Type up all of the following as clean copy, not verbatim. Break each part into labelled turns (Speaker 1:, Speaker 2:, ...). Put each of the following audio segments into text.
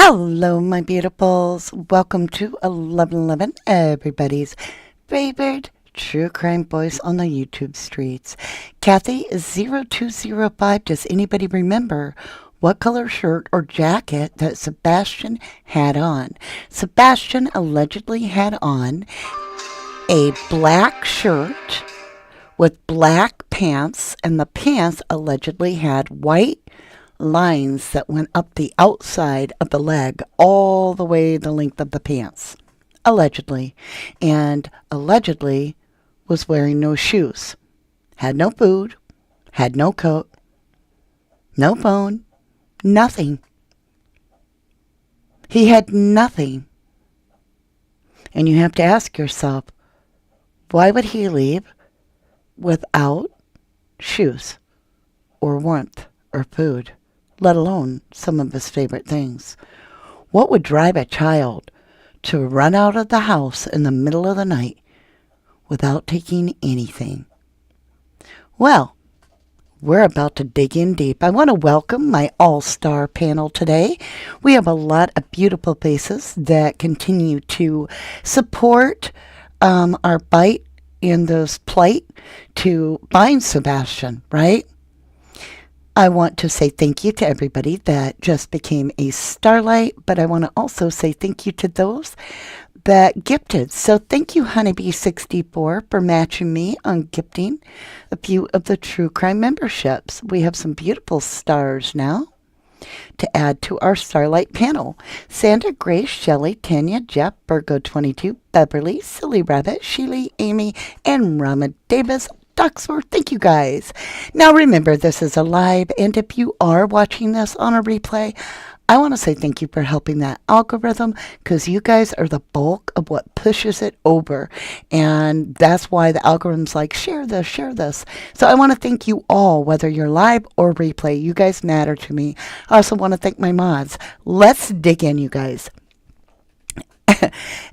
Speaker 1: Hello, my beautifuls. Welcome to 1111, everybody's favorite true crime voice on the YouTube streets. Kathy0205. Does anybody remember what color shirt or jacket that Sebastian had on? Sebastian allegedly had on a black shirt with black pants, and the pants allegedly had white lines that went up the outside of the leg all the way the length of the pants, allegedly, and allegedly was wearing no shoes, had no food, had no coat, no phone, nothing. He had nothing. And you have to ask yourself, why would he leave without shoes or warmth or food, let alone some of his favorite things? What would drive a child to run out of the house in the middle of the night without taking anything? Well, we're about to dig in deep. I want to welcome my all-star panel today. We have a lot of beautiful faces that continue to support our fight in this plight to find Sebastian, right? I want to say thank you to everybody that just became a starlight, but I want to also say thank you to those that gifted. So thank you, Honeybee64, for matching me on gifting a few of the True Crime memberships. We have some beautiful stars now to add to our starlight panel. Sandra, Grace, Shelley, Tanya, Jeff, Virgo22, Beverly, Silly Rabbit, Sheely, Amy, and Rama Davis. Ducksworth, thank you guys. Now remember, this is a live, and if you are watching this on a replay, I want to say thank you for helping that algorithm, because you guys are the bulk of what pushes it over, and that's why the algorithm's like, share this, share this. So I want to thank you all, whether you're live or replay. You guys matter to me. I also want to thank my mods. Let's dig in, you guys.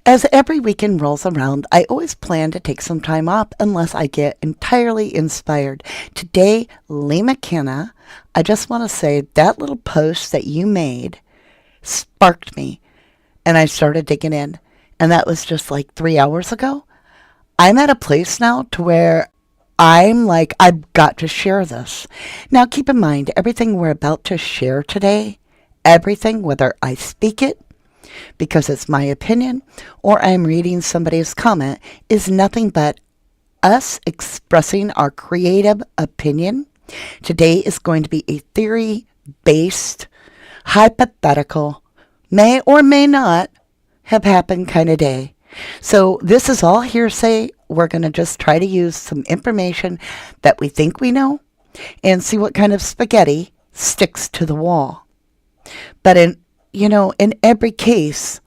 Speaker 1: As every weekend rolls around, I always plan to take some time off unless I get entirely inspired. Today, Lee McKenna, I just want to say that little post that you made sparked me, and I started digging in. And that was just like 3 hours ago. I'm at a place now to where I'm like, I've got to share this. Now, keep in mind, everything we're about to share today, everything, whether I speak it, because it's my opinion, or I'm reading somebody's comment, is nothing but us expressing our creative opinion. Today is going to be a theory-based, hypothetical, may or may not have happened kind of day. So this is all hearsay. We're going to just try to use some information that we think we know and see what kind of spaghetti sticks to the wall. But in every case,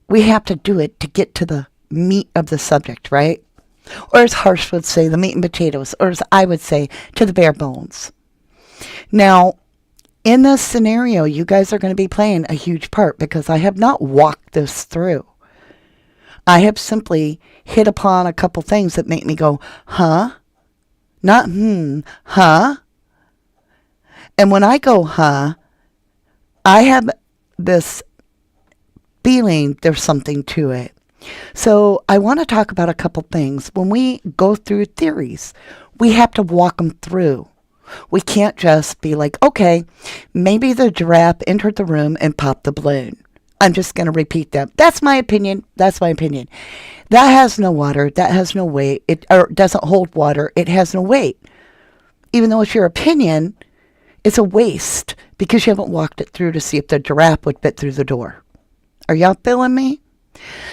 Speaker 1: we have to do it to get to the meat of the subject, right? Or as Harsh would say, the meat and potatoes, or as I would say, to the bare bones. Now, in this scenario, you guys are going to be playing a huge part because I have not walked this through. I have simply hit upon a couple things that make me go, huh? Not huh? And when I go, huh, I have this feeling there's something to it. So I want to talk about a couple things. When we go through theories, we have to walk them through. We can't just be like, okay, maybe the giraffe entered the room and popped the balloon. I'm just going to repeat that. That's my opinion. That's my opinion. That has no water. That has no weight. It doesn't hold water. It has no weight. Even though it's your opinion, it's a waste because you haven't walked it through to see if the giraffe would fit through the door. Are y'all feeling me?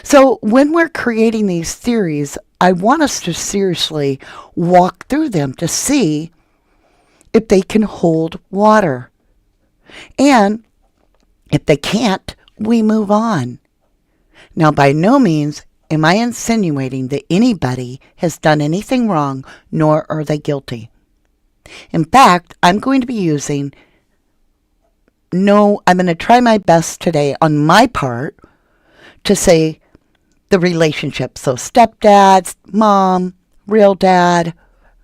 Speaker 1: So when we're creating these theories, I want us to seriously walk through them to see if they can hold water. And if they can't, we move on. Now, by no means am I insinuating that anybody has done anything wrong, nor are they guilty. In fact, I'm going to be using I'm going to try my best today on my part to say the relationship. So stepdad, mom, real dad,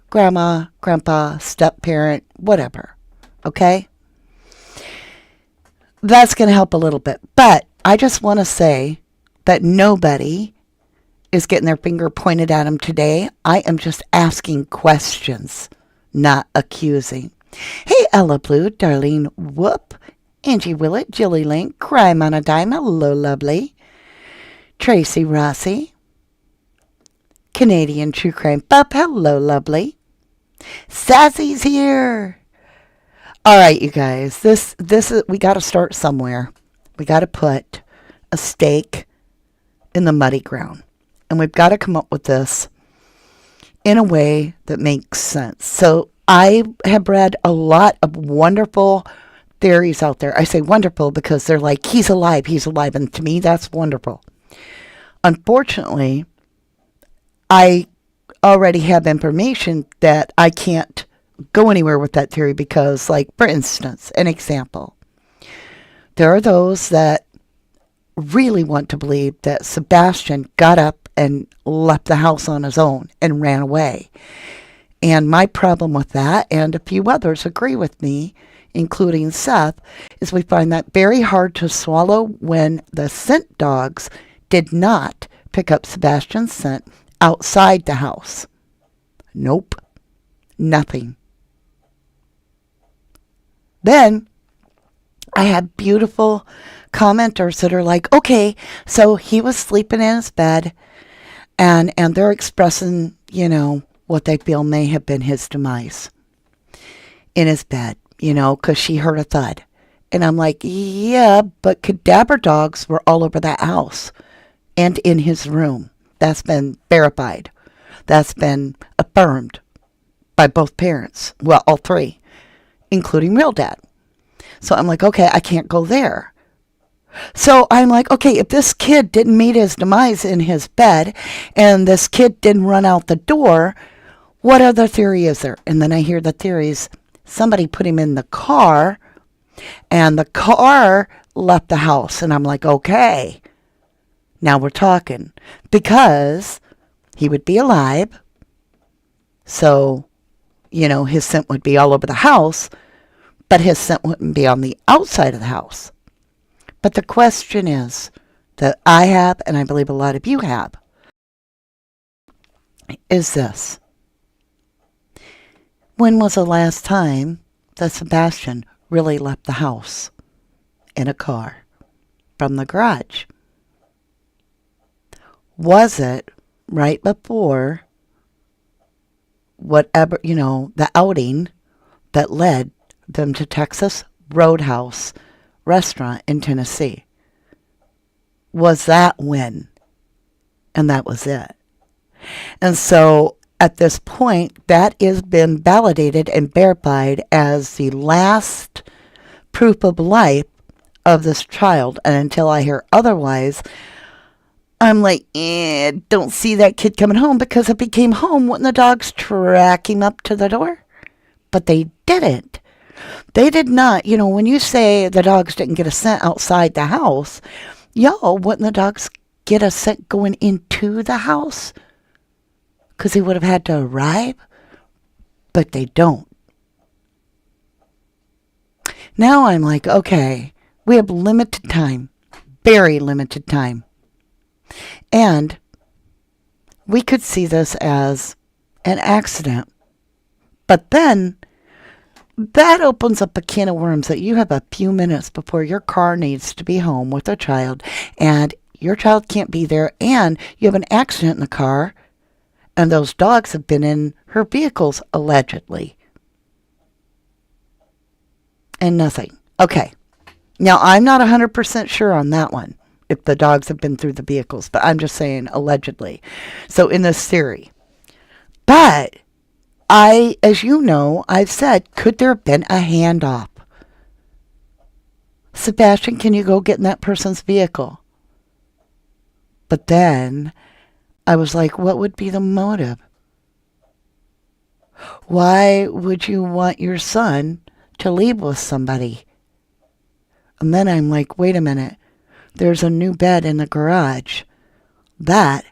Speaker 1: grandma, grandpa, step-parent, whatever. Okay? that's going to help a little bit. But I just want to say that nobody is getting their finger pointed at him today. I am just asking questions, not accusing. Hey, Ella Blue, Darlene Whoop, Angie Willett, Jilly Link, Crime on a Dime, hello, lovely. Tracy Rossi, Canadian True Crime Pup, hello, lovely. Sassy's here. All right, you guys, this is, we got to start somewhere. We got to put a stake in the muddy ground. And we've got to come up with this in a way that makes sense. So I have read a lot of wonderful theories out there. I say wonderful because they're like, he's alive. And to me, that's wonderful. Unfortunately, I already have information that I can't go anywhere with that theory because, like, for instance, an example. There are those that really want to believe that Sebastian got up and left the house on his own and ran away. And my problem with that, and a few others agree with me, including Seth, is we find that very hard to swallow when the scent dogs did not pick up Sebastian's scent outside the house. Nope. Nothing. Then I have beautiful commenters that are like, okay, so he was sleeping in his bed and they're expressing, what they feel may have been his demise in his bed, because she heard a thud. And I'm like, yeah, but cadaver dogs were all over that house and in his room. That's been verified. That's been affirmed by both parents. Well, all three, including real dad. So I'm like, okay, I can't go there. So I'm like, okay, if this kid didn't meet his demise in his bed and this kid didn't run out the door, what other theory is there? And then I hear the theories, somebody put him in the car and the car left the house. And I'm like, okay, now we're talking. Because he would be alive. So, his scent would be all over the house, but his scent wouldn't be on the outside of the house. But the question is that I have, and I believe a lot of you have, is this. When was the last time that Sebastian really left the house in a car from the garage? Was it right before whatever, the outing that led them to Texas Roadhouse restaurant in Tennessee? Was that when? And that was it. And so at this point, that has been validated and verified as the last proof of life of this child. And until I hear otherwise, I'm like, don't see that kid coming home, because if he came home, wouldn't the dogs track him up to the door? But they didn't. They did not. When you say the dogs didn't get a scent outside the house, wouldn't the dogs get a scent going into the house? Because he would have had to arrive. But they don't. Now I'm like, okay, we have limited time. Very limited time. And we could see this as an accident. But then that opens up a can of worms that you have a few minutes before your car needs to be home with a child, and your child can't be there, and you have an accident in the car, and those dogs have been in her vehicles, allegedly. And nothing. Okay. Now, I'm not 100% sure on that one, if the dogs have been through the vehicles, but I'm just saying allegedly. So in this theory. But as you know, I've said, could there have been a handoff? Sebastian, can you go get in that person's vehicle? But then I was like, what would be the motive? Why would you want your son to leave with somebody? And then I'm like, wait a minute. There's a new bed in the garage. That,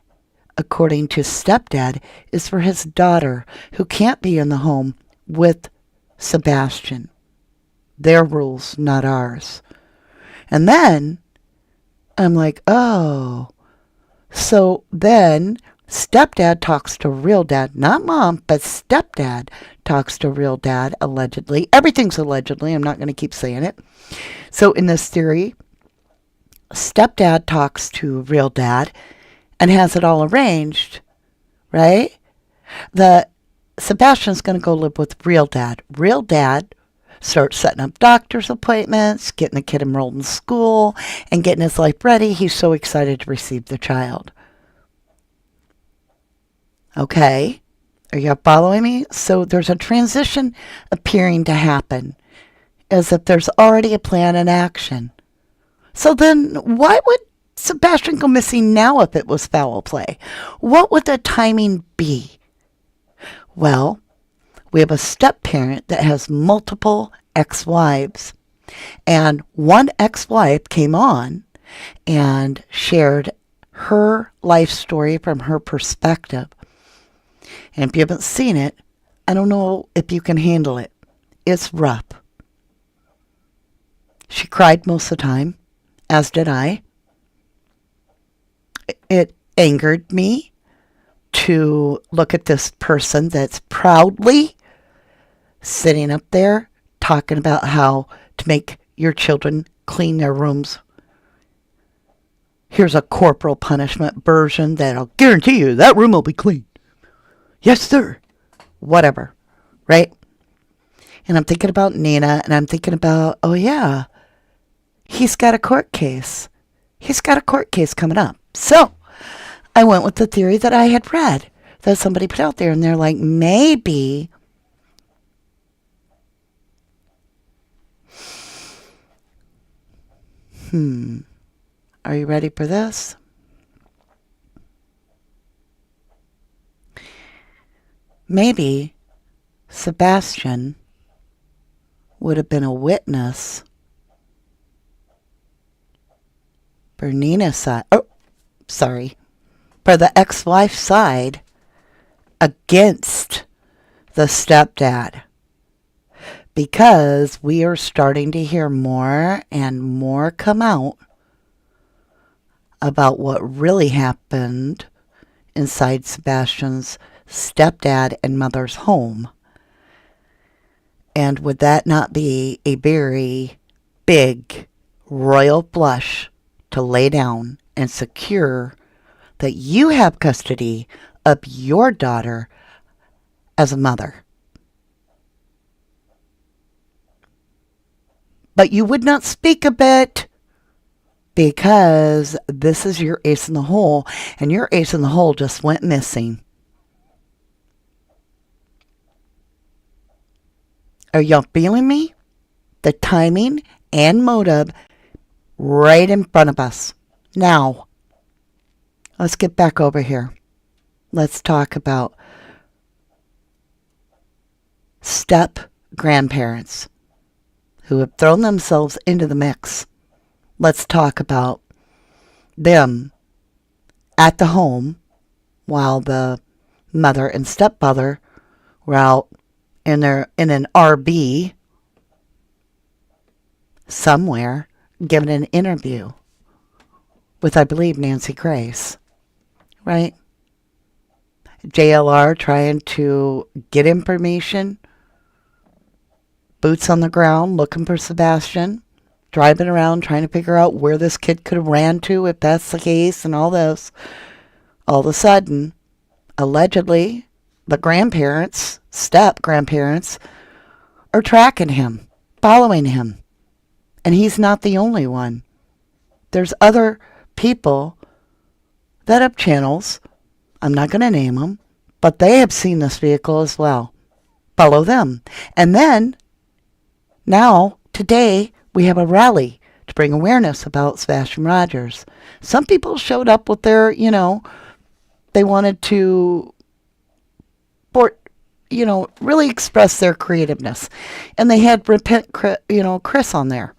Speaker 1: according to stepdad, is for his daughter, who can't be in the home with Sebastian. Their rules, not ours. And then I'm like, oh. So then stepdad talks to real dad, not mom, but stepdad talks to real dad, allegedly. Everything's allegedly. I'm not going to keep saying it. So in this theory, stepdad talks to real dad and has it all arranged, right? The Sebastian's going to go live with real dad. Real dad starts setting up doctor's appointments, getting the kid enrolled in school, and getting his life ready. He's so excited to receive the child. Okay, are you following me? So there's a transition appearing to happen, as if there's already a plan in action. So then why would Sebastian go missing now if it was foul play? What would the timing be? Well, we have a step-parent that has multiple ex-wives. And one ex-wife came on and shared her life story from her perspective. And if you haven't seen it, I don't know if you can handle it. It's rough. She cried most of the time, as did I. It angered me to look at this person that's proudly sitting up there talking about how to make your children clean their rooms. Here's a corporal punishment version that'll guarantee you that room will be clean. Yes, sir. Whatever. Right? And I'm thinking about Nina, and I'm thinking about, oh yeah, he's got a court case. He's got a court case coming up. So I went with the theory that I had read, that somebody put out there, and they're like, maybe are you ready for this? Maybe Sebastian would have been a witness for Nina's side. Oh, sorry. For the ex-wife side against the stepdad. Because we are starting to hear more and more come out about what really happened inside Sebastian's stepdad and mother's home. And would that not be a very big royal flush to lay down and secure that you have custody of your daughter as a mother? But you would not speak of it because this is your ace in the hole, and your ace in the hole just went missing. Are y'all feeling me? The timing and motive right in front of us. Now, let's get back over here. Let's talk about step grandparents who have thrown themselves into the mix. Let's talk about them at the home while the mother and stepfather were out in an RV somewhere giving an interview with, I believe, Nancy Grace, right? JLR trying to get information, boots on the ground, looking for Sebastian, driving around, trying to figure out where this kid could have ran to, if that's the case, and all this. All of a sudden, allegedly, the grandparents, step-grandparents, are tracking him, following him. And he's not the only one. There's other people that have channels. I'm not going to name them, but they have seen this vehicle as well. Follow them. And then, now, today, we have a rally to bring awareness about Sebastian Rogers. Some people showed up with their, they wanted to, really express their creativeness. And they had Repent, Chris on there,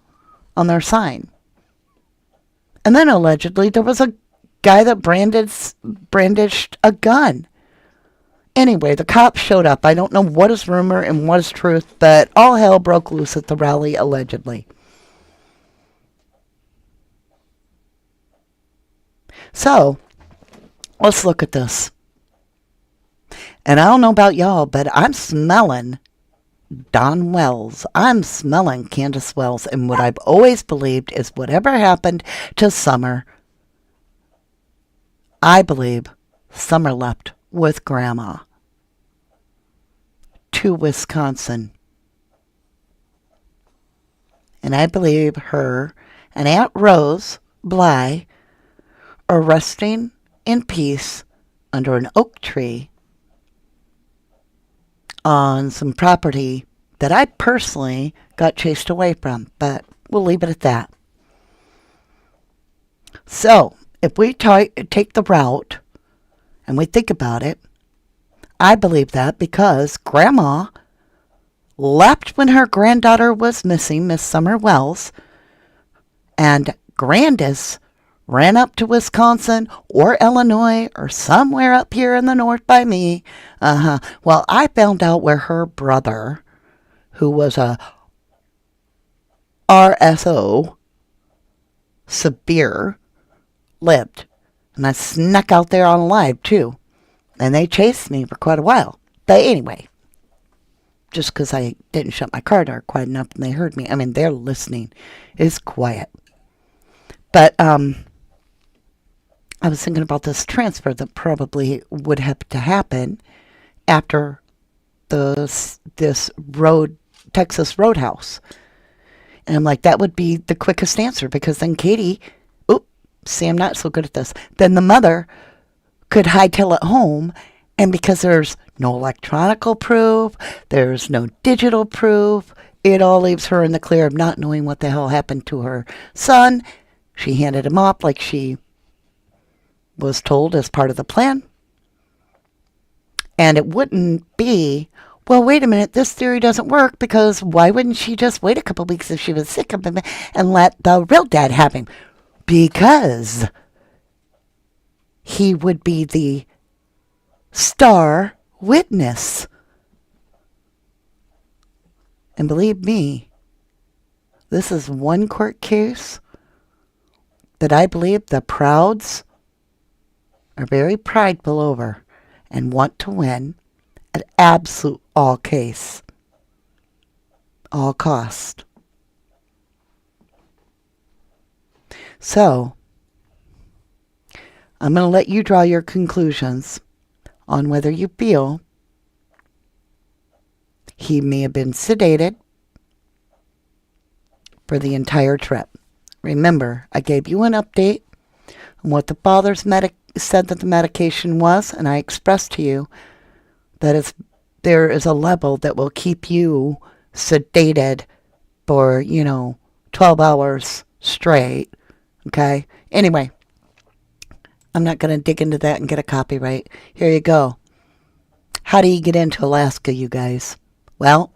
Speaker 1: on their sign. And then allegedly there was a guy that brandished a gun. Anyway, the cops showed up. I don't know what is rumor and what is truth, but all hell broke loose at the rally, allegedly. So let's look at this. And I don't know about y'all, but I'm smelling Don Wells. I'm smelling Candace Wells. And what I've always believed is whatever happened to Summer, I believe Summer left with Grandma to Wisconsin. And I believe her and Aunt Rose Bly are resting in peace under an oak tree on some property that I personally got chased away from, but we'll leave it at that. So, if we take the route and we think about it, I believe that because Grandma left when her granddaughter was missing, Miss Summer Wells, and Grandis ran up to Wisconsin or Illinois or somewhere up here in the north by me. Well, I found out where her brother, who was a RSO, severe, lived. And I snuck out there on live, too. And they chased me for quite a while. But anyway, just because I didn't shut my car door quite enough and they heard me. I mean, they're listening. It's quiet. But, I was thinking about this transfer that probably would have to happen after this Texas Roadhouse. And I'm like, that would be the quickest answer because then Katie, see, I'm not so good at this. Then the mother could hightail it home. And because there's no electronical proof, there's no digital proof, it all leaves her in the clear of not knowing what the hell happened to her son. She handed him off like she was told as part of the plan. And it wouldn't be, well, wait a minute, this theory doesn't work because why wouldn't she just wait a couple weeks if she was sick and let the real dad have him? Because he would be the star witness. And believe me, this is one court case that I believe the Prouds are very prideful over and want to win at absolute all case, all cost. So, I'm going to let you draw your conclusions on whether you feel he may have been sedated for the entire trip. Remember, I gave you an update on what the father's said that the medication was, and I expressed to you that there is a level that will keep you sedated for, 12 hours straight. Okay? Anyway, I'm not going to dig into that and get a copyright. Here you go. How do you get into Alaska, you guys? Well,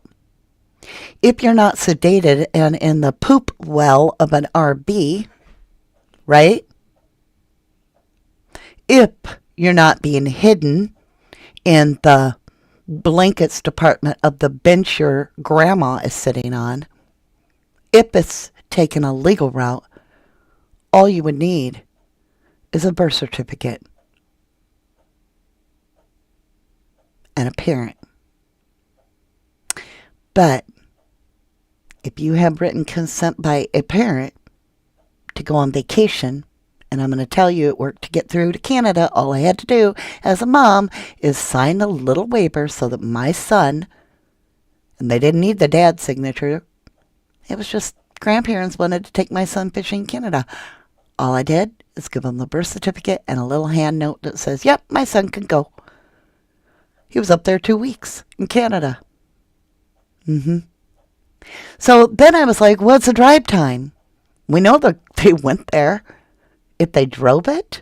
Speaker 1: if you're not sedated and in the poop well of an RV, right? If you're not being hidden in the blankets department of the bench your grandma is sitting on, if it's taken a legal route, all you would need is a birth certificate and a parent. But if you have written consent by a parent to go on vacation, and I'm going to tell you it worked to get through to Canada, all I had to do as a mom is sign a little waiver so that my son, and they didn't need the dad's signature, it was just grandparents wanted to take my son fishing in Canada. All I did is give him the birth certificate and a little hand note that says, yep, my son can go. He was up there 2 weeks in Canada. So then I was like, what's the drive time? We know that they went there. If they drove it,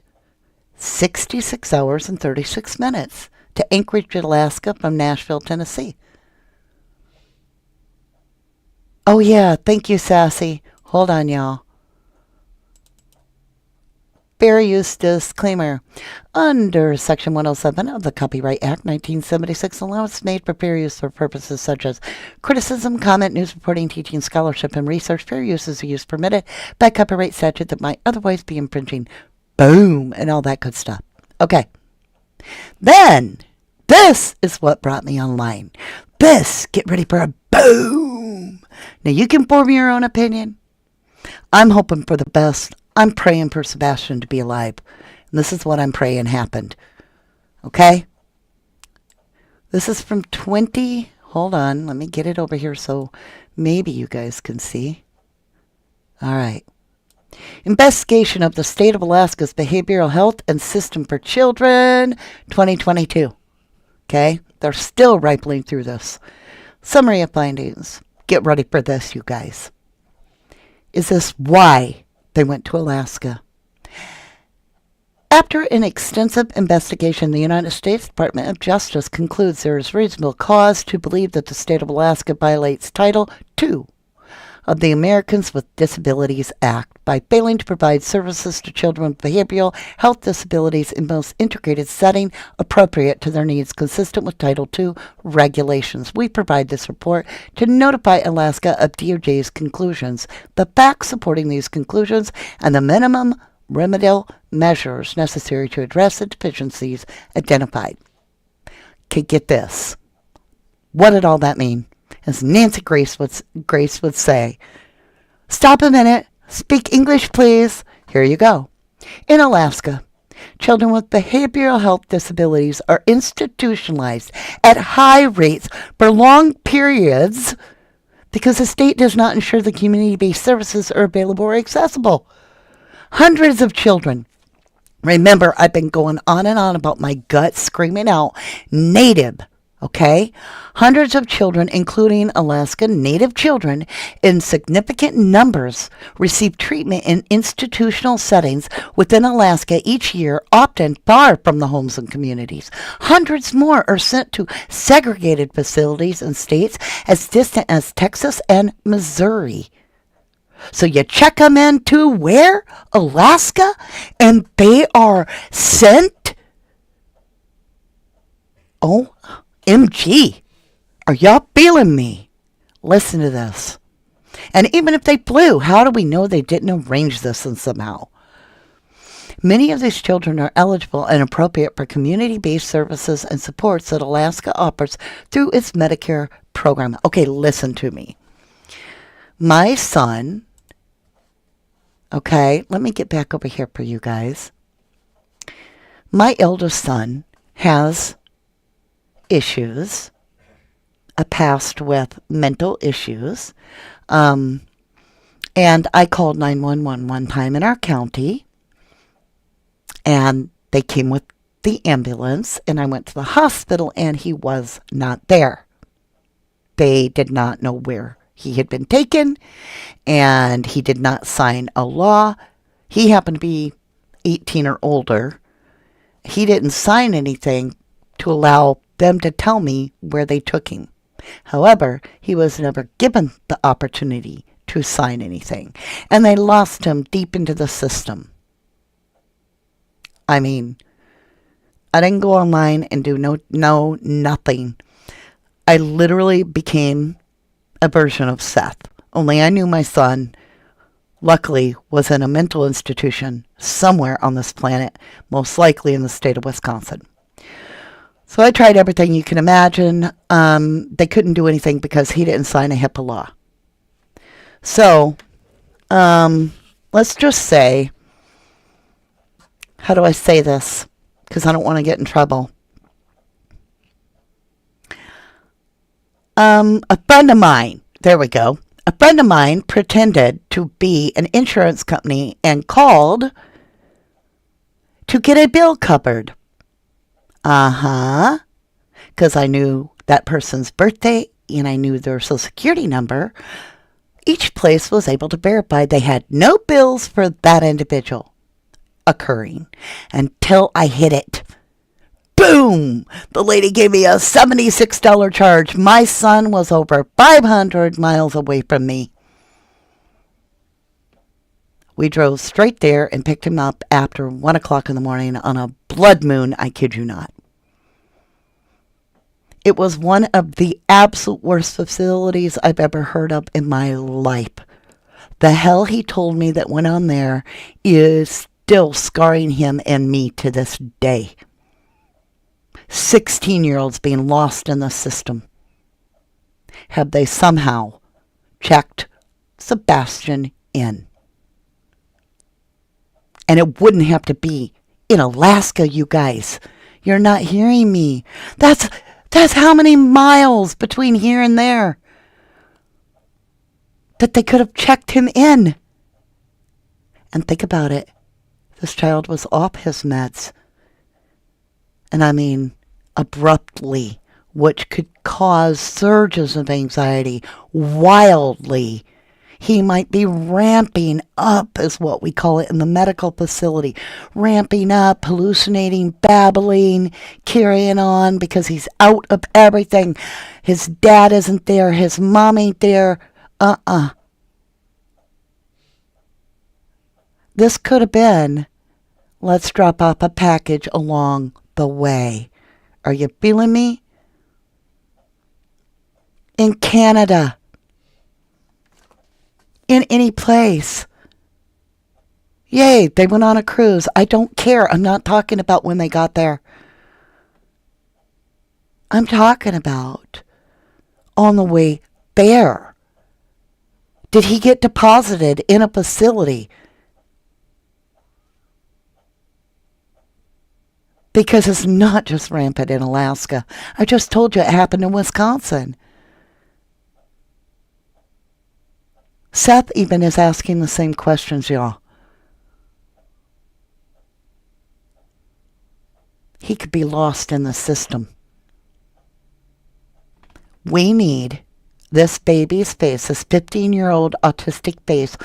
Speaker 1: 66 hours and 36 minutes to Anchorage, Alaska from Nashville, Tennessee. Oh, yeah. Thank you, Sassy. Hold on, y'all. Fair use disclaimer. Under Section 107 of the Copyright Act 1976, allowance made for fair use for purposes such as criticism, comment, news reporting, teaching, scholarship, and research. Fair use is a use permitted by copyright statute that might otherwise be infringing. boom, and all that good stuff. Okay. Then, this is what brought me online. Get ready for a boom. Now, you can form your own opinion. I'm hoping for the best. I'm praying for Sebastian to be alive. And this is what I'm praying happened. Okay? This is from hold on, let me get it over here so maybe you guys can see. All right. Investigation of the state of Alaska's behavioral health and system for children, 2022. Okay? They're still rifling through this. Summary of findings. Get ready for this, you guys. Is this why they went to Alaska? After an extensive investigation, the United States Department of Justice concludes there is reasonable cause to believe that the state of Alaska violates Title II of the Americans with Disabilities Act by failing to provide services to children with behavioral health disabilities in most integrated setting appropriate to their needs, consistent with Title II regulations. We provide this report to notify Alaska of DOJ's conclusions, the facts supporting these conclusions, and the minimum remedial measures necessary to address the deficiencies identified. Okay, get this. What did all that mean? As Nancy Grace would say, stop a minute, speak English please. Here you go. In Alaska, children with behavioral health disabilities are institutionalized at high rates for long periods because the state does not ensure the community-based services are available or accessible. Hundreds of children. Remember, I've been going on and on about my gut screaming out Native. Okay? Hundreds of children, including Alaska Native children, in significant numbers, receive treatment in institutional settings within Alaska each year, often far from the homes and communities. Hundreds more are sent to segregated facilities in states as distant as Texas and Missouri. So you check them into where? Alaska? And they are sent? Oh, MG. Are y'all feeling me? Listen to this. And even if they flew, how do we know they didn't arrange this and somehow? Many of these children are eligible and appropriate for community-based services and supports that Alaska offers through its Medicare program. Okay, listen to me. My son, okay, let me get back over here for you guys. My eldest son has issues, a past with mental issues, and I called 911 one time in our county, and they came with the ambulance, and I went to the hospital, and he was not there. They did not know where he had been taken, and he did not sign a law. He happened to be 18 or older. He didn't sign anything to allow them to tell me where they took him. However, he was never given the opportunity to sign anything, and they lost him deep into the system. I mean, I didn't go online and do nothing. I literally became a version of Seth, only I knew my son, luckily, was in a mental institution somewhere on this planet, most likely in the state of Wisconsin. So I tried everything you can imagine. They couldn't do anything because he didn't sign a HIPAA law. So, let's just say, how do I say this? Because I don't want to get in trouble. A friend of mine, there we go. A friend of mine pretended to be an insurance company and called to get a bill covered. Because I knew that person's birthday and I knew their social security number. Each place was able to verify they had no bills for that individual occurring until I hit it. Boom! The lady gave me a $76 charge. My son was over 500 miles away from me. We drove straight there and picked him up after 1 o'clock in the morning on a blood moon, I kid you not. It was one of the absolute worst facilities I've ever heard of in my life. The hell he told me that went on there is still scarring him and me to this day. 16-year-olds being lost in the system. Have they somehow checked Sebastian in? And it wouldn't have to be in Alaska, you guys. You're not hearing me. That's how many miles between here and there that they could have checked him in. And think about it. This child was off his meds. And I mean, abruptly, which could cause surges of anxiety wildly. He might be ramping up, is what we call it in the medical facility. Ramping up, hallucinating, babbling, carrying on because he's out of everything. His dad isn't there. His mom ain't there. This could have been, let's drop off a package along the way. Are you feeling me? In Canada. In any place. Yay, they went on a cruise. I don't care. I'm not talking about when they got there. I'm talking about on the way there. Did he get deposited in a facility? Because it's not just rampant in Alaska. I just told you it happened in Wisconsin. Seth even is asking the same questions, y'all. He could be lost in the system. We need this baby's face, this 15-year-old autistic face,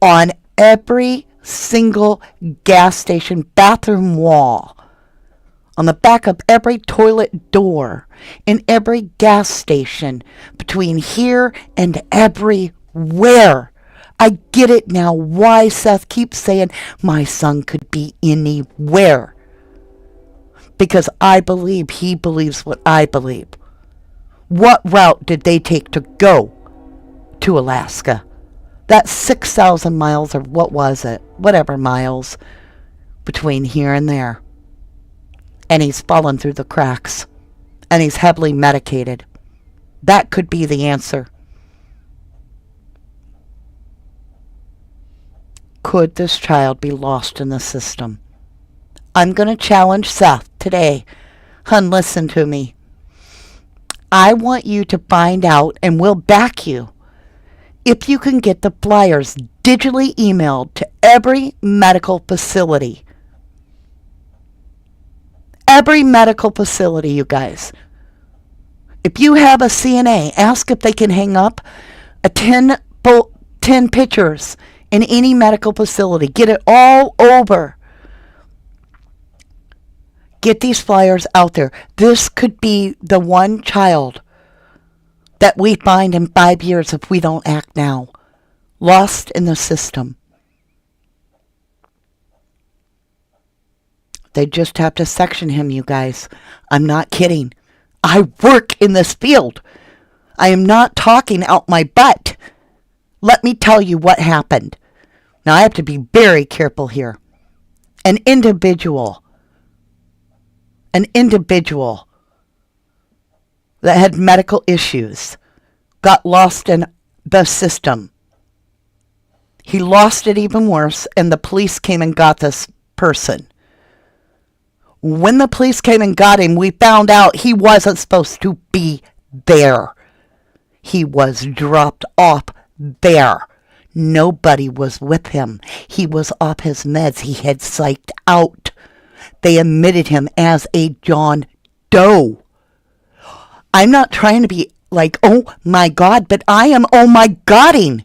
Speaker 1: on every single gas station bathroom wall, on the back of every toilet door, in every gas station, between here and everywhere. I get it now why Seth keeps saying my son could be anywhere. Because I believe he believes what I believe. What route did they take to go to Alaska? That's 6,000 miles, or what was it? Whatever miles between here and there. And he's fallen through the cracks. And he's heavily medicated. That could be the answer. Could this child be lost in the system? I'm going to challenge Seth today. Hun, listen to me. I want you to find out, and we'll back you, if you can get the flyers digitally emailed to every medical facility. Every medical facility, you guys. If you have a CNA, ask if they can hang up a 10 pictures in any medical facility. Get it all over. Get these flyers out there. This could be the one child that we find in 5 years if we don't act now. Lost in the system. They just have to section him, you guys. I'm not kidding. I work in this field. I am not talking out my butt. Let me tell you what happened. Now, I have to be very careful here. An individual that had medical issues got lost in the system. He lost it even worse, and the police came and got this person. When the police came and got him, we found out he wasn't supposed to be there. He was dropped off there. Nobody was with him. He was off his meds. He had psyched out. They admitted him as a John Doe. I'm not trying to be like, oh my God, but I am oh my Godding.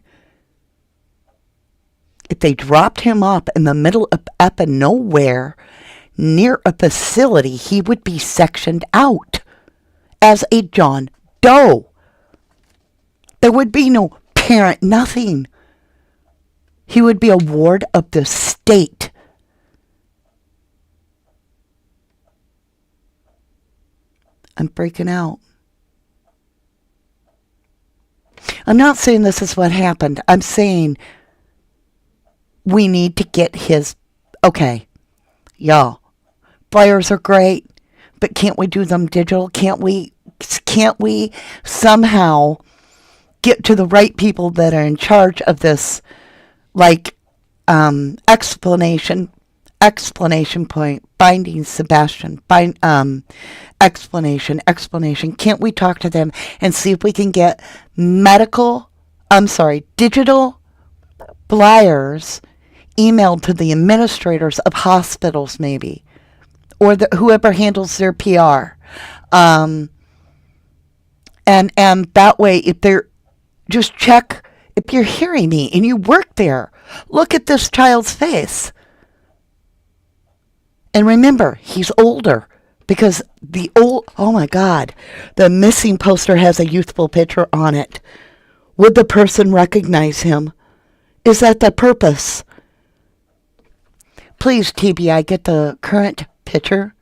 Speaker 1: If they dropped him off in the middle of up and nowhere near a facility, he would be sectioned out as a John Doe. There would be no parent, nothing. He would be a ward of the state. I'm freaking out. I'm not saying this is what happened. I'm saying we need to get his Okay, y'all, flyers are great, but can't we do them digital? Can't we somehow get to the right people that are in charge of this, like, explanation point, binding Sebastian, explanation. Can't we talk to them and see if we can get digital flyers emailed to the administrators of hospitals, maybe, or whoever handles their PR, and that way, if they're just check if you're hearing me and you work there, look at this child's face. And remember, he's older because oh my God, the missing poster has a youthful picture on it. Would the person recognize him? Is that the purpose? Please, TBI, get the current picture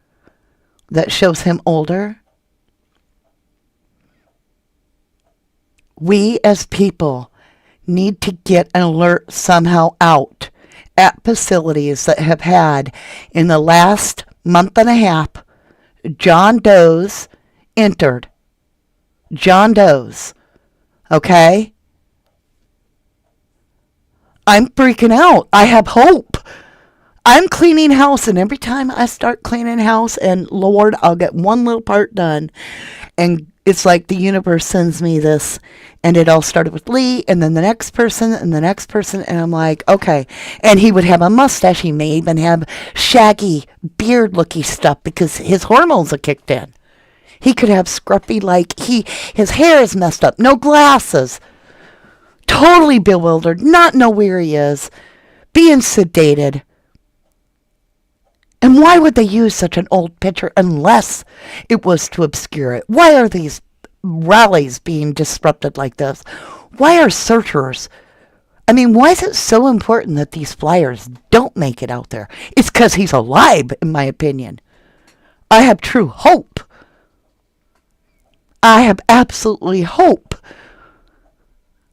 Speaker 1: that shows him older. We as people need to get an alert somehow out at facilities that have had, in the last month and a half, John Doe's entered. John Doe's. Okay? I'm freaking out. I have hope. I'm cleaning house, and every time I start cleaning house, and Lord, I'll get one little part done, and it's like the universe sends me this, and it all started with Lee, and then the next person, and the next person, and I'm like, okay. And he would have a mustache. He may even have shaggy, beard-looking stuff because his hormones are kicked in. He could have scruffy, his hair is messed up, no glasses, totally bewildered, not know where he is, being sedated. And why would they use such an old picture unless it was to obscure it? Why are these rallies being disrupted like this? Why are searchers? Why is it so important that these flyers don't make it out there? It's because he's alive, in my opinion. I have true hope. I have absolutely hope.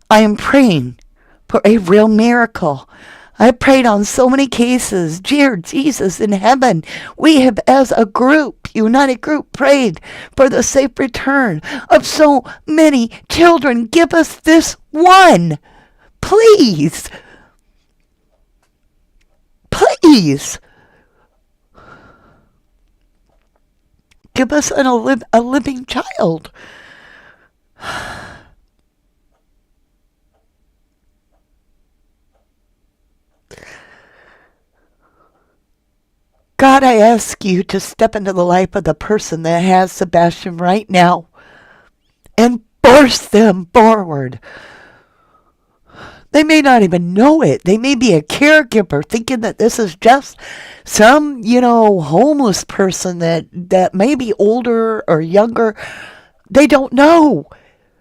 Speaker 1: I am praying for a real miracle. I prayed on so many cases. Dear Jesus in heaven, we have, as a group, united group, prayed for the safe return of so many children. Give us this one. Please. Please. Give us a living child. God, I ask you to step into the life of the person that has Sebastian right now and force them forward. They may not even know it. They may be a caregiver thinking that this is just some, homeless person that may be older or younger. They don't know.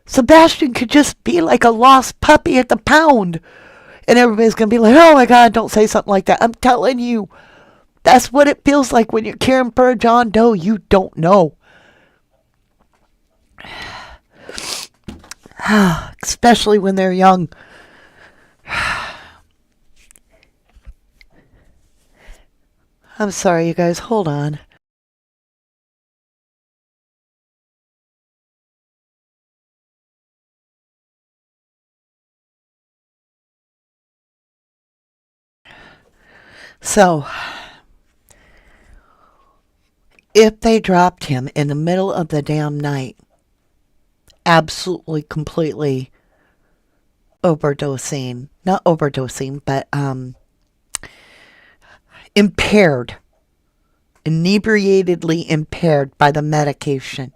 Speaker 1: Sebastian could just be like a lost puppy at the pound. And everybody's going to be like, oh my God, don't say something like that. I'm telling you. That's what it feels like when you're caring for a John Doe. You don't know. Especially when they're young. I'm sorry, you guys. Hold on. So, if they dropped him in the middle of the damn night, absolutely, completely overdosing, not overdosing, but impaired, inebriatedly impaired by the medication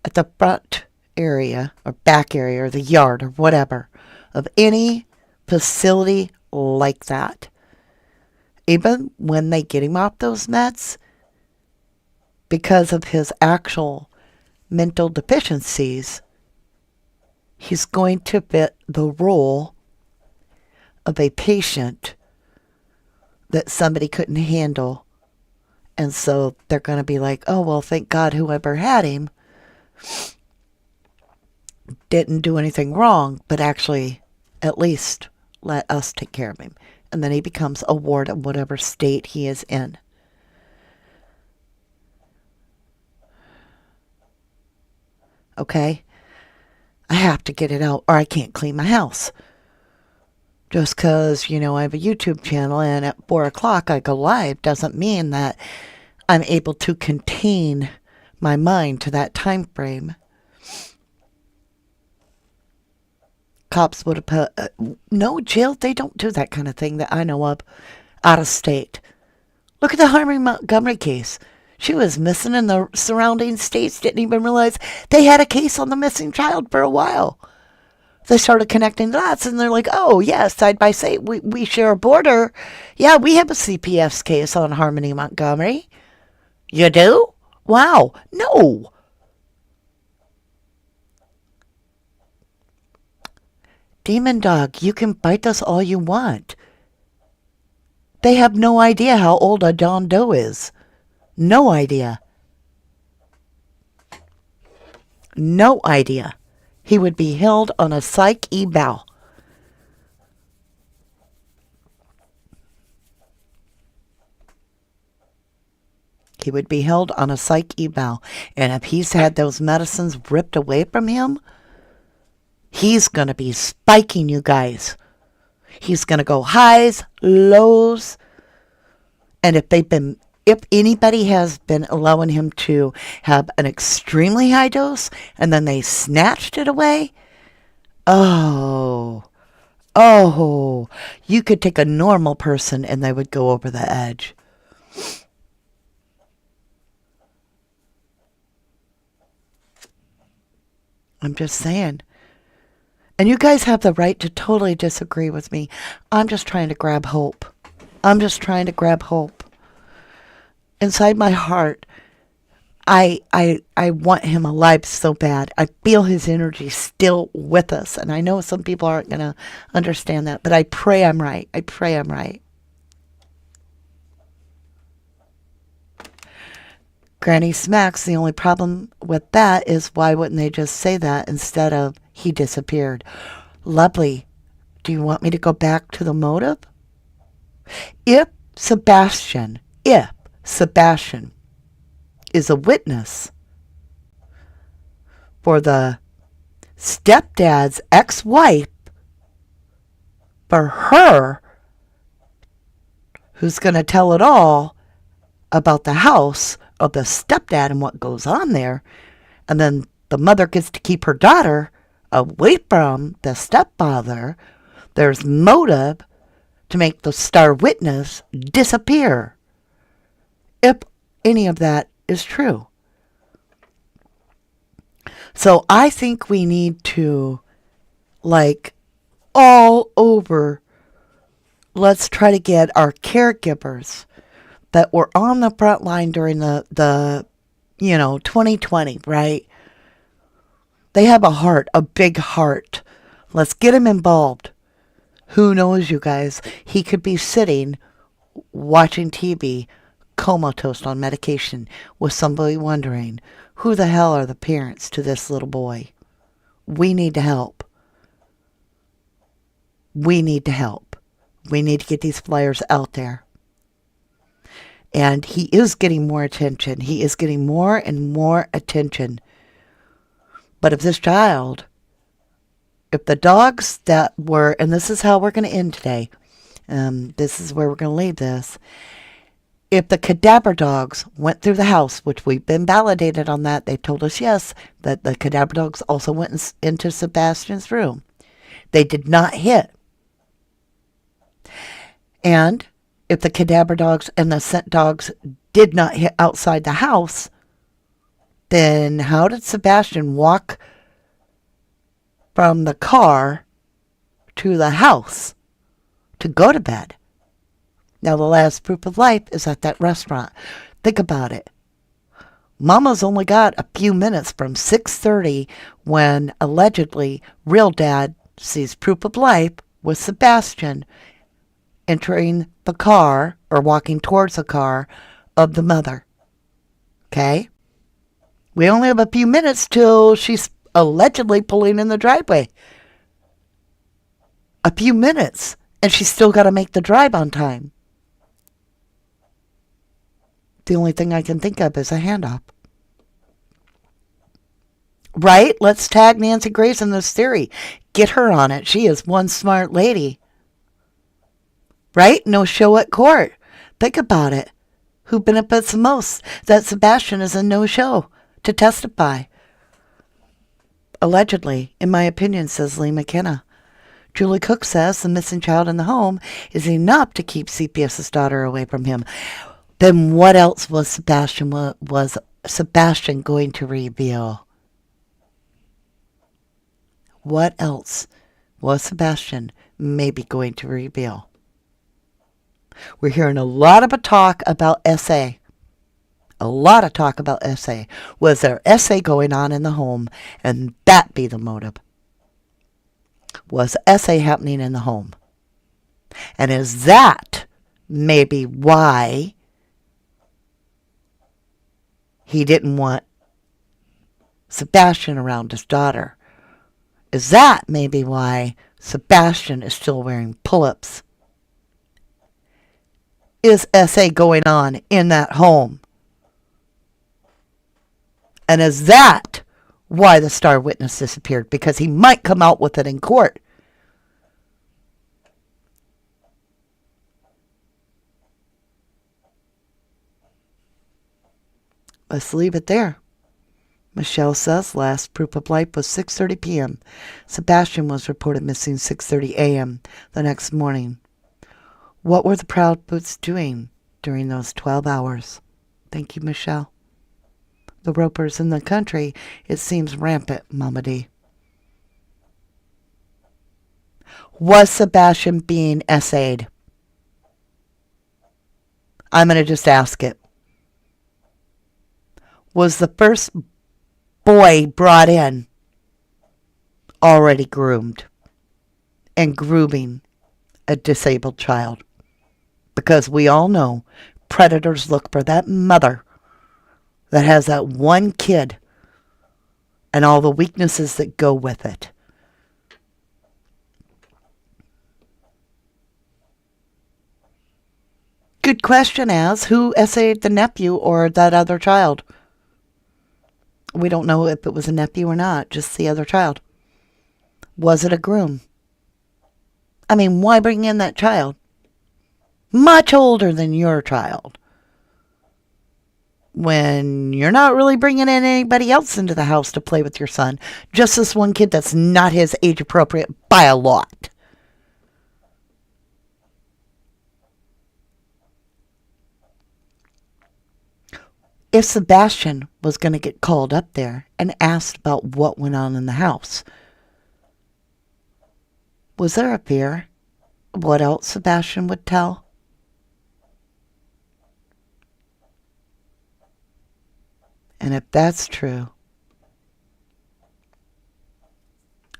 Speaker 1: at the front area or back area or the yard or whatever of any facility like that, even when they get him off those meds, because of his actual mental deficiencies, he's going to fit the role of a patient that somebody couldn't handle. And so they're going to be like, oh, well, thank God whoever had him didn't do anything wrong, but actually at least Let us take care of him. And then he becomes a ward of whatever state he is in. Okay? I have to get it out or I can't clean my house. Just because, I have a YouTube channel and at 4 o'clock I go live doesn't mean that I'm able to contain my mind to that time frame. Cops would have put, no, jail, they don't do that kind of thing that I know of out of state. Look at the Harvey Montgomery case. She was missing in the surrounding states, didn't even realize they had a case on the missing child for a while. They started connecting dots and they're like, oh, yeah, side by side, we share a border. Yeah, we have a CPS case on Harmony Montgomery. You do? Wow. No. Demon dog, you can bite us all you want. They have no idea how old a John Doe is. No idea. No idea. He would be held on a psych eval. He would be held on a psych eval. And if he's had those medicines ripped away from him, he's going to be spiking you guys. He's going to go highs, lows. And if anybody has been allowing him to have an extremely high dose and then they snatched it away, oh, you could take a normal person and they would go over the edge. I'm just saying. And you guys have the right to totally disagree with me. I'm just trying to grab hope. Inside my heart, I want him alive so bad. I feel his energy still with us. And I know some people aren't going to understand that, but I pray I'm right. Granny smacks. The only problem with that is why wouldn't they just say that instead of he disappeared? Lovely. Do you want me to go back to the motive? If Sebastian is a witness for the stepdad's ex-wife, for her, who's going to tell it all about the house of the stepdad and what goes on there, and then the mother gets to keep her daughter away from the stepfather, there's motive to make the star witness disappear. If any of that is true. So I think we need to, all over, let's try to get our caregivers that were on the front line during the 2020, right? They have a heart, a big heart. Let's get them involved. Who knows, you guys? He could be sitting, watching TV, comatose on medication, with somebody wondering, who the hell are the parents to this little boy? We need to help. We need to get these flyers out there. And he is getting more attention. He is getting more and more attention. But if this child, if the dogs that were, and this is how we're going to end today, this is where we're going to leave this. If the cadaver dogs went through the house, which we've been validated on that, they told us yes, that the cadaver dogs also went into Sebastian's room. They did not hit. And if the cadaver dogs and the scent dogs did not hit outside the house, then how did Sebastian walk from the car to the house to go to bed? Now, the last proof of life is at that restaurant. Think about it. Mama's only got a few minutes from 6:30 when allegedly real dad sees proof of life with Sebastian entering the car or walking towards the car of the mother. Okay? We only have a few minutes till she's allegedly pulling in the driveway. A few minutes, and she's still got to make the drive on time. The only thing I can think of is a handoff. Right? Let's tag Nancy Grace in this theory. Get her on it. She is one smart lady. Right? No show at court. Think about it. Who benefits the most? That Sebastian is a no-show to testify. Allegedly, in my opinion, says Lee McKenna. Julie Cook says the missing child in the home is enough to keep CPS's daughter away from him. Then what else was Sebastian going to reveal? What else was Sebastian maybe going to reveal? We're hearing a lot of talk about SA. A lot of talk about SA. Was there SA going on in the home, and that be the motive? Was SA happening in the home? And is that maybe why he didn't want Sebastian around his daughter? Is that maybe why Sebastian is still wearing pull-ups? Is SA going on in that home? And is that why the star witness disappeared? Because he might come out with it in court. Let's leave it there. Michelle says last proof of life was 6:30 p.m. Sebastian was reported missing 6:30 a.m. the next morning. What were the Proudfoots doing during those 12 hours? Thank you, Michelle. The Ropers in the country, it seems rampant, Mama D. Was Sebastian being SA'd? I'm going to just ask it. Was the first boy brought in already groomed and grooming a disabled child? Because we all know predators look for that mother that has that one kid and all the weaknesses that go with it. Good question, as who SA'd the nephew or that other child? We don't know if it was a nephew or not, just the other child. Was it a groom? I mean, why bring in that child? Much older than your child. When you're not really bringing in anybody else into the house to play with your son. Just this one kid that's not his age appropriate by a lot. If Sebastian was going to get called up there and asked about what went on in the house, was there a fear of what else Sebastian would tell? And if that's true,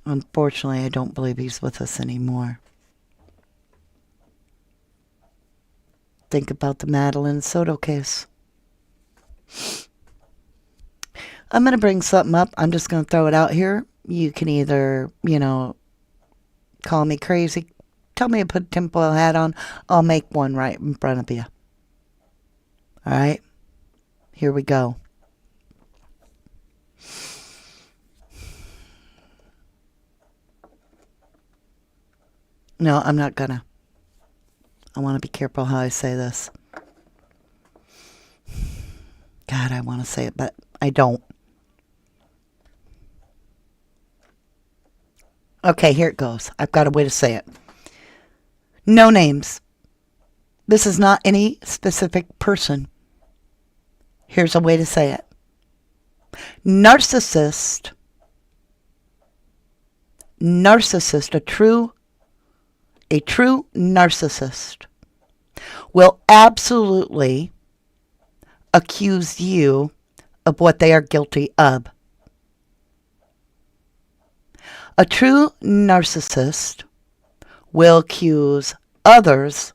Speaker 1: unfortunately, I don't believe he's with us anymore. Think about the Madeline Soto case. I'm going to bring something up. I'm just going to throw it out here. You can either, call me crazy. Tell me to put a tinfoil hat on. I'll make one right in front of you. All right? Here we go. No, I'm not gonna. I want to be careful how I say this. God, I want to say it, but I don't. Okay, here it goes. I've got a way to say it. No names. This is not any specific person. Here's a way to say it. Narcissist, a true narcissist will absolutely accuse you of what they are guilty of. A true narcissist will accuse others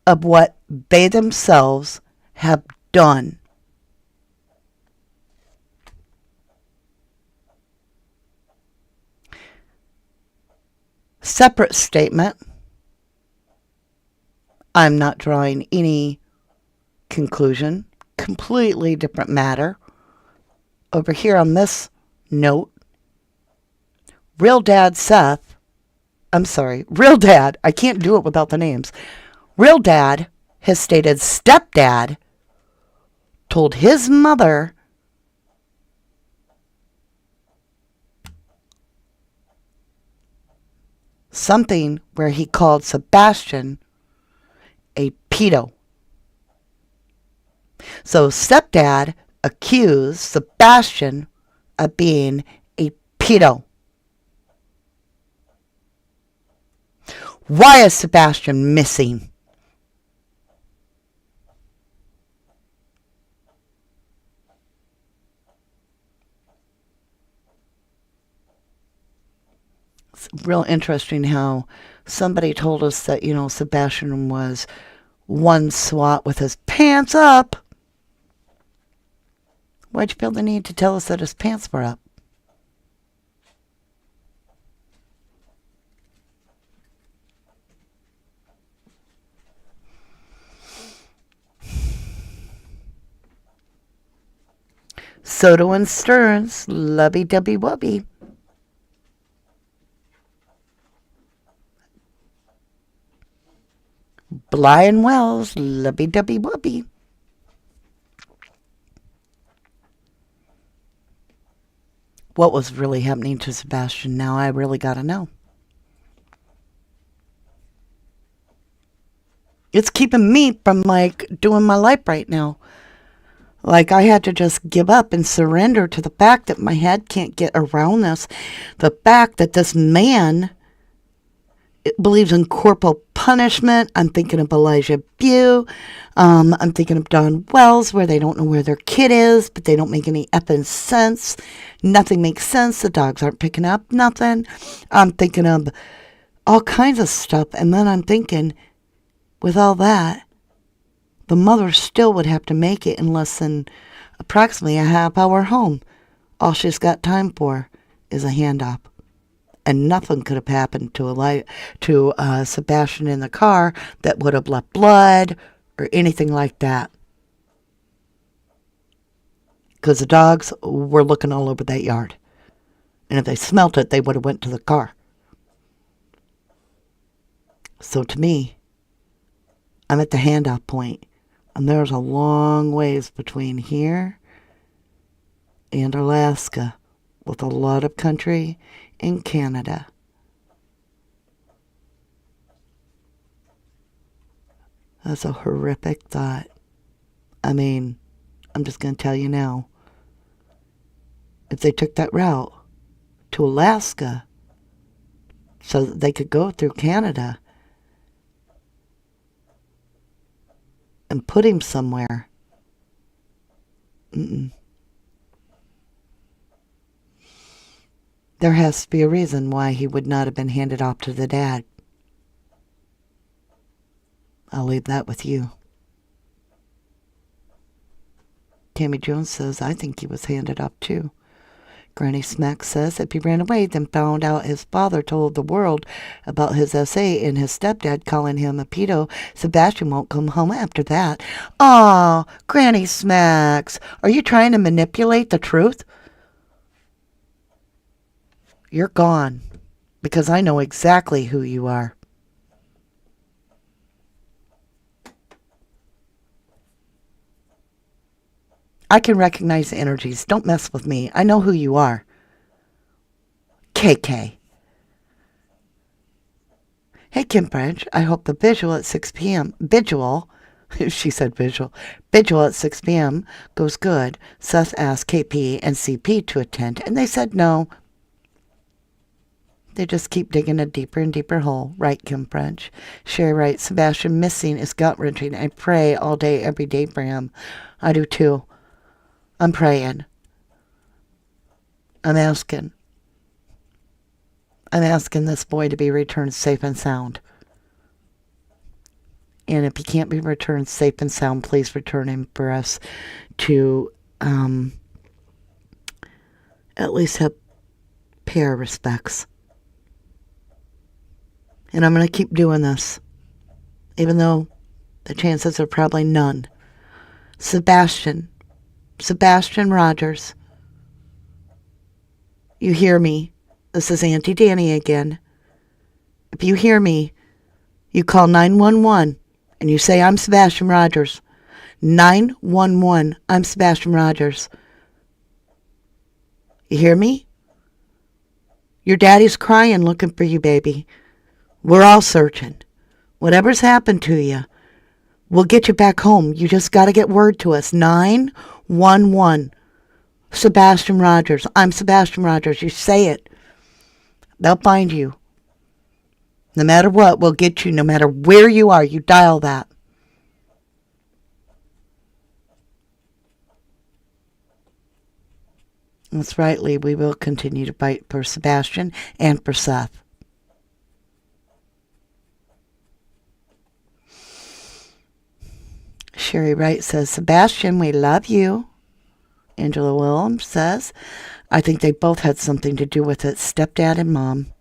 Speaker 1: of what they themselves have done. Separate statement. I'm not drawing any conclusion. Completely different matter. Over here on this note, real dad Seth, real dad, I can't do it without the names. Real dad has stated stepdad told his mother something where he called Sebastian a pedo. So stepdad accused Sebastian of being a pedo. Why is Sebastian missing? It's real interesting how somebody told us that, Sebastian was one swat with his pants up. Why'd you feel the need to tell us that his pants were up? Soto and Stearns, lovey-dovey-wubby. Bly and Wells, lovey-dovey-wubby. What was really happening to Sebastian? Now I really gotta know. It's keeping me from doing my life right now. I had to just give up and surrender to the fact that my head can't get around this. The fact that this man believes in corporal punishment. I'm thinking of Elijah Bew. I'm thinking of Don Wells, where they don't know where their kid is, but they don't make any effing sense. Nothing makes sense. The dogs aren't picking up nothing. I'm thinking of all kinds of stuff. And then I'm thinking, with all that, the mother still would have to make it in less than approximately a half hour home. All she's got time for is a handoff. And nothing could have happened to Sebastian in the car that would have left blood or anything like that. Because the dogs were looking all over that yard. And if they smelt it, they would have went to the car. So to me, I'm at the handoff point. And there's a long ways between here and Alaska, with a lot of country in Canada. That's a horrific thought. I mean, I'm just going to tell you now. If they took that route to Alaska so that they could go through Canada and put him somewhere, there has to be a reason why he would not have been handed off to the dad. I'll leave that with you. Tammy Jones says, I think he was handed off too. Granny Smack says, if he ran away, then found out his father told the world about his essay and his stepdad calling him a pedo, Sebastian won't come home after that. Aw, Granny Smacks, are you trying to manipulate the truth? You're gone, because I know exactly who you are. I can recognize the energies. Don't mess with me. I know who you are. KK. Hey, Kim French. I hope the visual at 6 p.m. Visual. She said visual. Visual at 6 p.m. goes good. Seth asked KP and CP to attend, and they said no. They just keep digging a deeper and deeper hole. Right, Kim French. Sherry writes, Sebastian missing is gut-wrenching. I pray all day, every day for him. I do too. I'm praying. I'm asking this boy to be returned safe and sound. And if he can't be returned safe and sound, please return him for us to at least have pay our respects. And I'm going to keep doing this, even though the chances are probably none. Sebastian Rogers, you hear me? This is Auntie Danny again. If you hear me, you call 911 and you say, I'm Sebastian Rogers. 911, I'm Sebastian Rogers. You hear me? Your daddy's crying looking for you, baby. We're all searching. Whatever's happened to you, we'll get you back home. You just got to get word to us. 911. Sebastian Rogers. I'm Sebastian Rogers. You say it. They'll find you. No matter what, we'll get you. No matter where you are, you dial that. That's right, Lee. We will continue to fight for Sebastian and for Seth. Sherry Wright says, Sebastian, we love you. Angela Williams says, I think they both had something to do with it, stepdad and mom.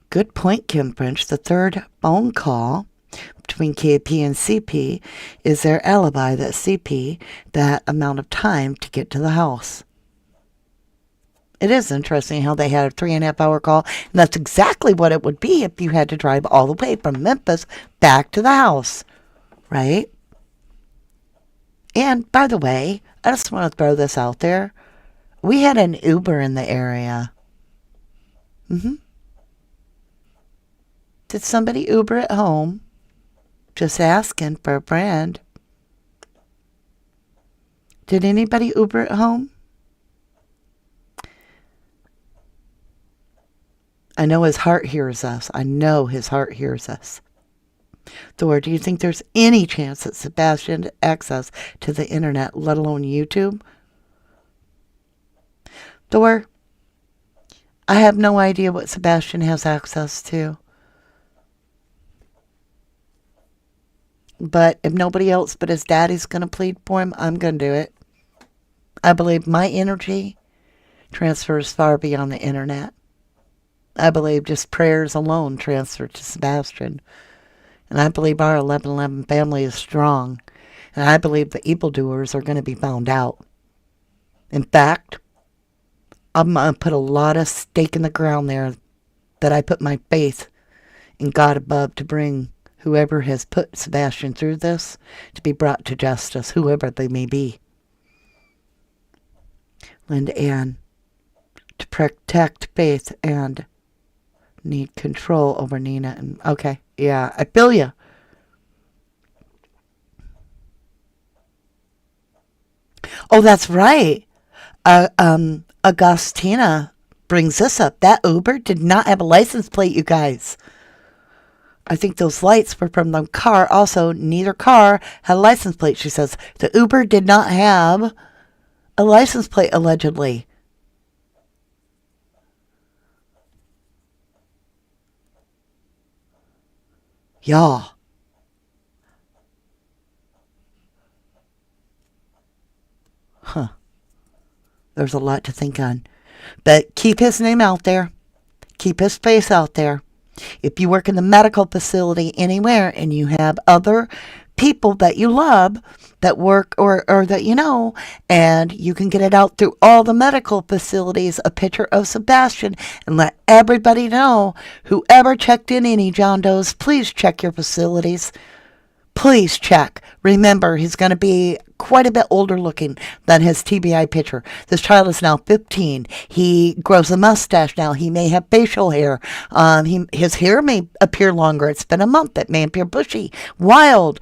Speaker 1: Good point, Kim French. The third phone call between KP and CP is their alibi that CP that amount of time to get to the house. It is interesting how they had a 3.5-hour call, and that's exactly what it would be if you had to drive all the way from Memphis back to the house, right? And by the way, I just want to throw this out there. We had an Uber in the area. Did somebody Uber at home? Just asking for a friend. Did anybody Uber at home? I know his heart hears us. I know his heart hears us. Thor, do you think there's any chance that Sebastian had access to the internet, let alone YouTube? Thor, I have no idea what Sebastian has access to. But if nobody else but his daddy's going to plead for him, I'm going to do it. I believe my energy transfers far beyond the internet. I believe just prayers alone transfer to Sebastian. And I believe our 1111 family is strong. And I believe the evildoers are going to be found out. In fact, I'm going to put a lot of stake in the ground there that I put my faith in God above to bring whoever has put Sebastian through this to be brought to justice, whoever they may be. Linda Ann, to protect faith and need control over Nina. And okay, yeah, I feel you. Oh, that's right. Augustina brings this up. That Uber did not have a license plate, you guys. I think those lights were from the car. Also, neither car had a license plate, she says. The Uber did not have a license plate, allegedly. Y'all. Huh. There's a lot to think on. But keep his name out there. Keep his face out there. If you work in the medical facility anywhere and you have other people that you love that work or that you know, and you can get it out through all the medical facilities, a picture of Sebastian, and let everybody know, whoever checked in any John Does, please check your facilities. Please check. Remember, he's going to be quite a bit older looking than his TBI picture. This child is now 15. He grows a mustache now. He may have facial hair. His hair may appear longer. It's been a month. It may appear bushy, wild.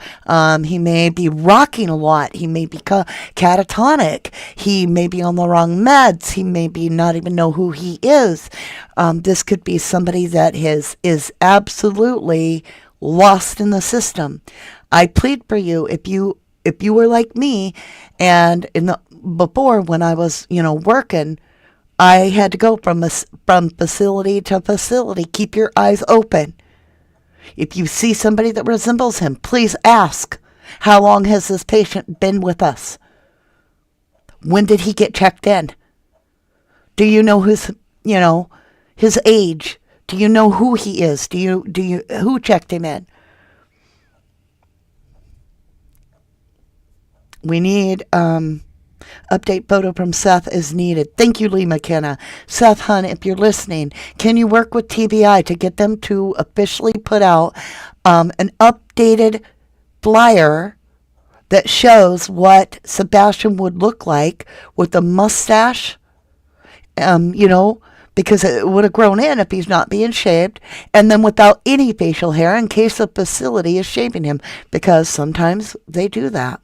Speaker 1: He may be rocking a lot. He may be catatonic. He may be on the wrong meds. He may be not even know who he is. This could be somebody that is absolutely lost in the system. I plead for you, if you were like me, and before when I was working, I had to go from facility to facility. Keep your eyes open. If you see somebody that resembles him, please ask, how long has this patient been with us? When did he get checked in? Do you know his age? Do you know who he is? Who checked him in? We need update photo from Seth is needed. Thank you, Lee McKenna. Seth Hunt, if you're listening, can you work with TBI to get them to officially put out an updated flyer that shows what Sebastian would look like with a mustache? Because it would have grown in if he's not being shaved, and then without any facial hair in case the facility is shaving him, because sometimes they do that.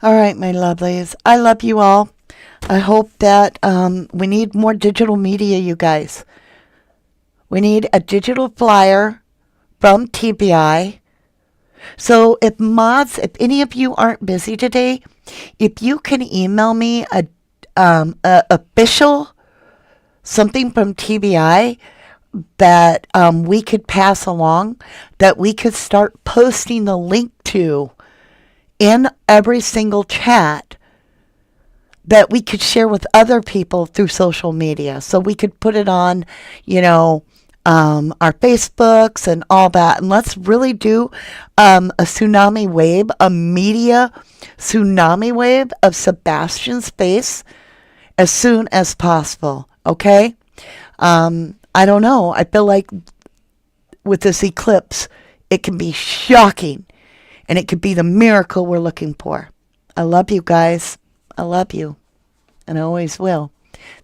Speaker 1: All right, my lovelies. I love you all. I hope that we need more digital media, you guys. We need a digital flyer from TBI. So if any of you aren't busy today, if you can email me a official something from TBI that we could pass along, that we could start posting the link to in every single chat, that we could share with other people through social media. So we could put it on, our Facebooks and all that. And let's really do a tsunami wave, a media tsunami wave of Sebastian's face as soon as possible. Okay? I don't know. I feel like with this eclipse, it can be shocking. And it could be the miracle we're looking for. I love you guys. I love you. And I always will.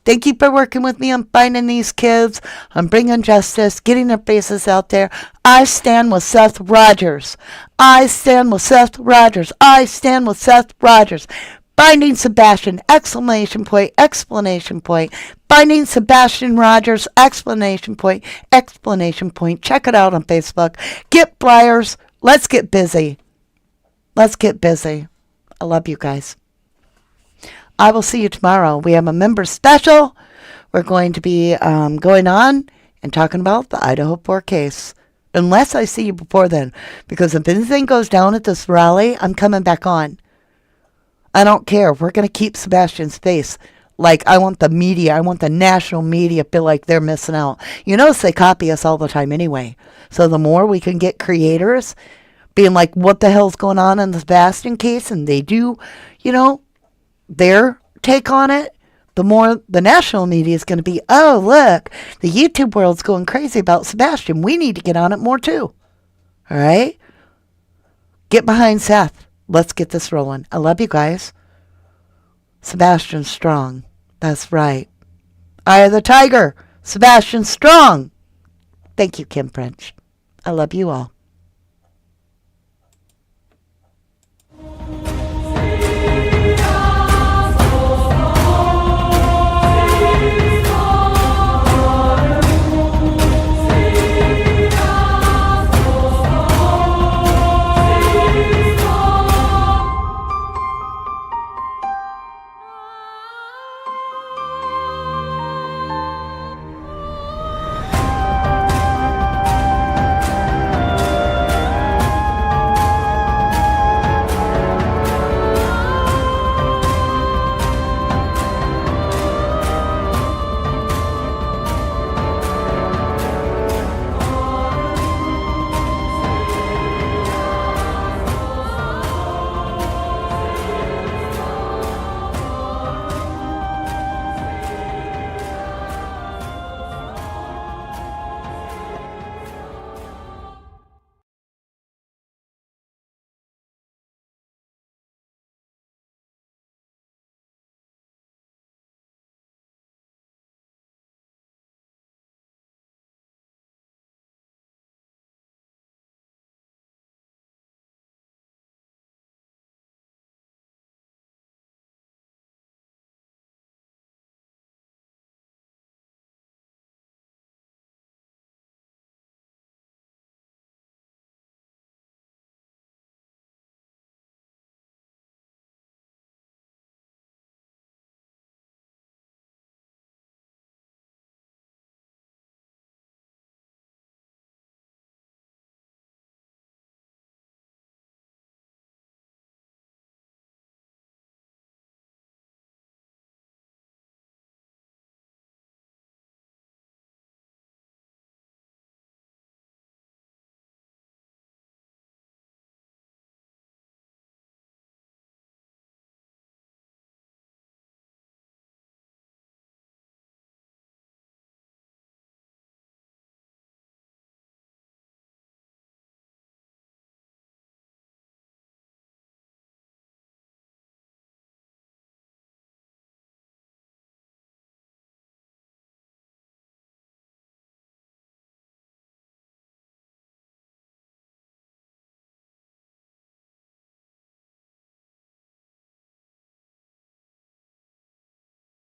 Speaker 1: Thank you for working with me on finding these kids, on bringing justice, getting their faces out there. I stand with Seth Rogers. I stand with Seth Rogers. I stand with Seth Rogers. Finding Sebastian, exclamation point, explanation point. Finding Sebastian Rogers, explanation point, explanation point. Check it out on Facebook. Get flyers. Let's get busy. Let's get busy. I love you guys. I will see you tomorrow. We have a member special. We're going to be going on and talking about the Idaho 4 case. Unless I see you before then. Because if anything goes down at this rally, I'm coming back on. I don't care. We're going to keep Sebastian's face. Like, I want the media, I want the national media to feel like they're missing out. You notice they copy us all the time anyway. So the more we can get creators being like, what the hell's going on in the Sebastian case? And they do, their take on it, the more the national media is going to be, oh, look, the YouTube world's going crazy about Sebastian. We need to get on it more too. All right? Get behind Seth. Let's get this rolling. I love you guys. Sebastian strong. That's right. Eye of the Tiger. Sebastian strong. Thank you, Kim French. I love you all.